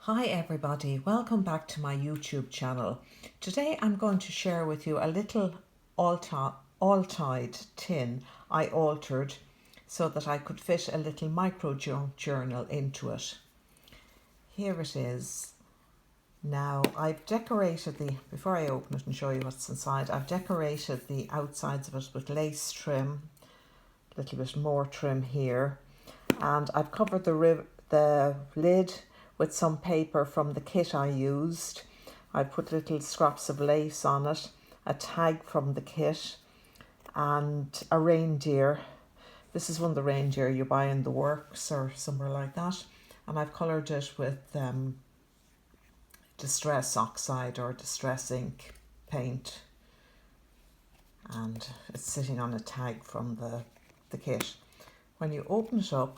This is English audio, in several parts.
Hi everybody, welcome back to my YouTube channel. Today I'm going to share with you a little Altoid tin I altered so that I could fit a little micro journal into it. Here it is. Now I've decorated before I open it and show you what's inside, I've decorated the outsides of it with lace trim, a little bit more trim here, and I've covered the lid with some paper from the kit I used. I put little scraps of lace on it, a tag from the kit, and a reindeer. This is one of the reindeer you buy in the works or somewhere like that. And I've coloured it with Distress Oxide or Distress Ink paint. And it's sitting on a tag from the kit. When you open it up,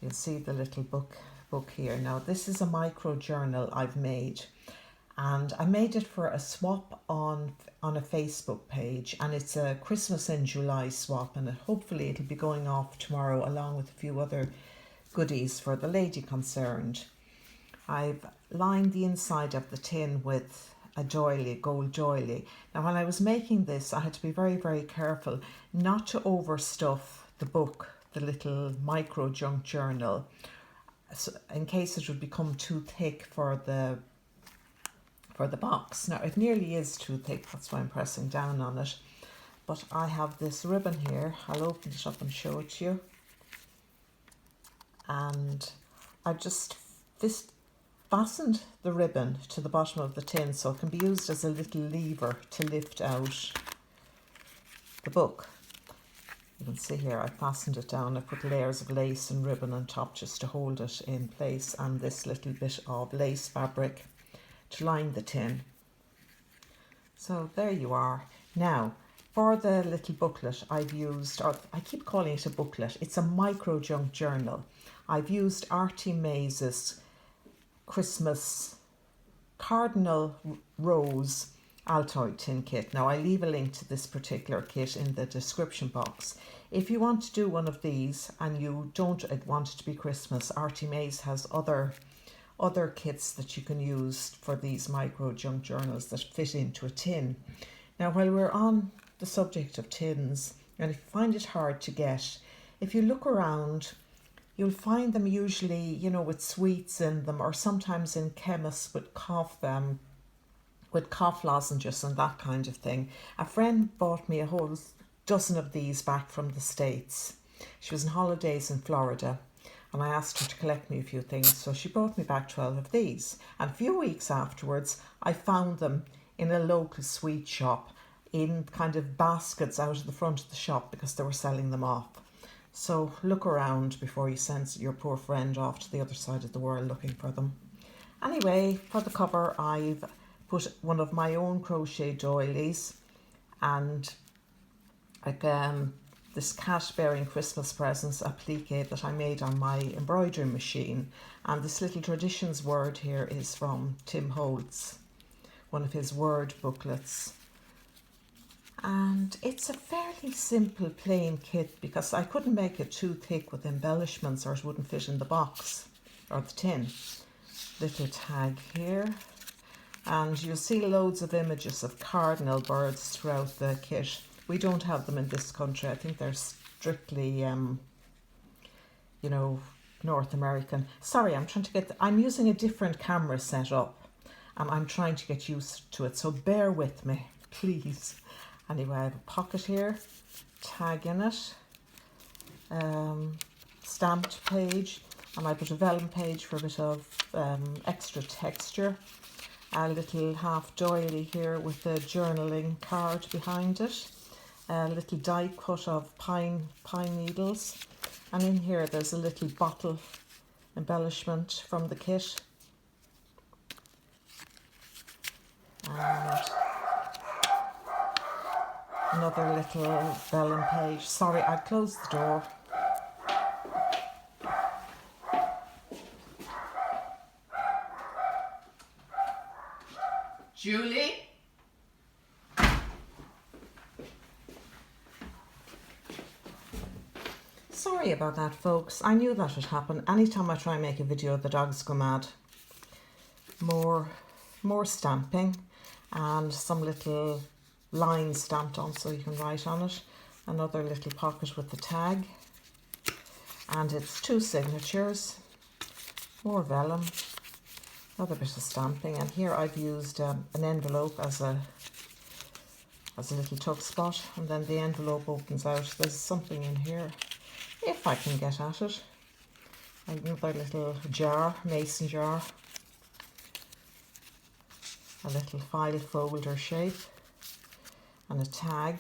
you'll see the little book here. Now this is a micro journal I've made, and I made it for a swap on a Facebook page, and it's a Christmas in July swap, and hopefully it'll be going off tomorrow along with a few other goodies for the lady concerned. I've lined the inside of the tin with a doily, gold doily. Now when I was making this, I had to be very, very careful not to overstuff the book, the little micro junk journal, so in case it would become too thick for the box. Now it nearly is too thick, that's why I'm pressing down on it. But I have this ribbon here. I'll open it up and show it to you. And I've just fastened the ribbon to the bottom of the tin so it can be used as a little lever to lift out the book. You can see here I fastened it down. I put layers of lace and ribbon on top just to hold it in place, and this little bit of lace fabric to line the tin. So there you are. Now for the little booklet I've used, or I keep calling it a booklet, it's a micro junk journal. I've used Artie Maze's Christmas Cardinal Rose Altoid tin kit. Now I leave a link to this particular kit in the description box. If you want to do one of these and you don't want it to be Christmas, Artie Maze has other kits that you can use for these micro junk journals that fit into a tin. Now while we're on the subject of tins, and if you find it hard to get, if you look around, you'll find them usually, you know, with sweets in them, or sometimes in chemists with cough lozenges and that kind of thing. A friend bought me a whole dozen of these back from the States. She was on holidays in Florida, and I asked her to collect me a few things, so she brought me back 12 of these. And a few weeks afterwards, I found them in a local sweet shop in kind of baskets out of the front of the shop because they were selling them off. So look around before you send your poor friend off to the other side of the world looking for them. Anyway, for the cover, I've put one of my own crochet doilies and this cat bearing Christmas presents applique that I made on my embroidery machine. And this little traditions word here is from Tim Holtz, one of his word booklets. And it's a fairly simple plain kit because I couldn't make it too thick with embellishments or it wouldn't fit in the box or the tin. Little tag here. And you'll see loads of images of cardinal birds throughout the kit. We don't have them in this country. I think they're strictly, you know, North American. Sorry, I'm using a different camera setup and I'm trying to get used to it. So bear with me, please. Anyway, I have a pocket here, tag in it, stamped page, and I put a vellum page for a bit of extra texture. A little half doily here with a journaling card behind it. A little die cut of pine needles. And in here there's a little bottle embellishment from the kit. And another little vellum page. Sorry, I closed the door. Julie? Sorry sorry about that, folks. I knew that would happen. Anytime I try and make a video, the dogs go mad. More stamping and some little lines stamped on so you can write on it. Another little pocket with the tag. And it's 2 signatures. More vellum. Another bit of stamping. And here I've used an envelope as a little tuck spot. And then the envelope opens out. There's something in here, if I can get at it. Another little jar, mason jar. A little file folder shape. And a tag.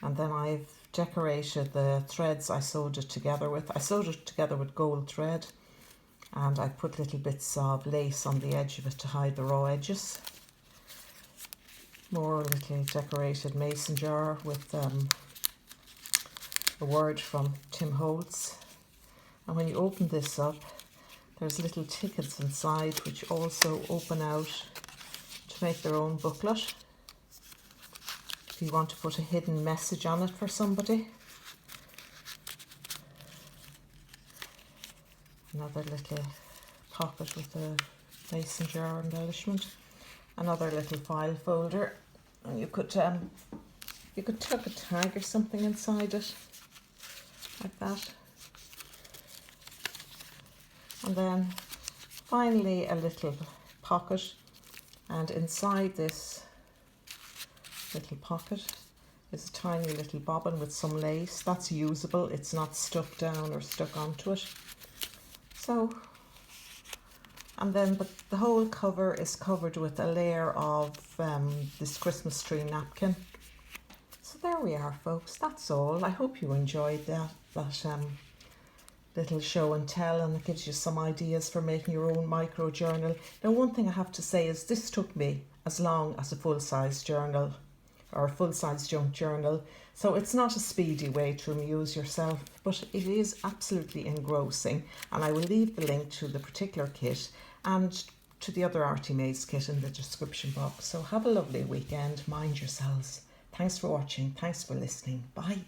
And then I've decorated the threads I sewed it together with. I sewed it together with gold thread. And I put little bits of lace on the edge of it to hide the raw edges. More little decorated mason jar with a word from Tim Holtz. And when you open this up, there's little tickets inside which also open out to make their own booklet. If you want to put a hidden message on it for somebody. Another little pocket with a mason jar embellishment. Another little file folder, and you could tuck a tag or something inside it, like that. And then finally a little pocket, and inside this little pocket is a tiny little bobbin with some lace. That's usable, it's not stuck down or stuck onto it. So, and then the whole cover is covered with a layer of this Christmas tree napkin. So there we are, folks, that's all. I hope you enjoyed that little show and tell, and it gives you some ideas for making your own micro journal. Now, one thing I have to say is this took me as long as a full-size journal or a full-size junk journal, so it's not a speedy way to amuse yourself, but it is absolutely engrossing. And I will leave the link to the particular kit and to the other Artie Maze kit in the description box. So have a lovely weekend, mind yourselves. Thanks for watching, thanks for listening, bye.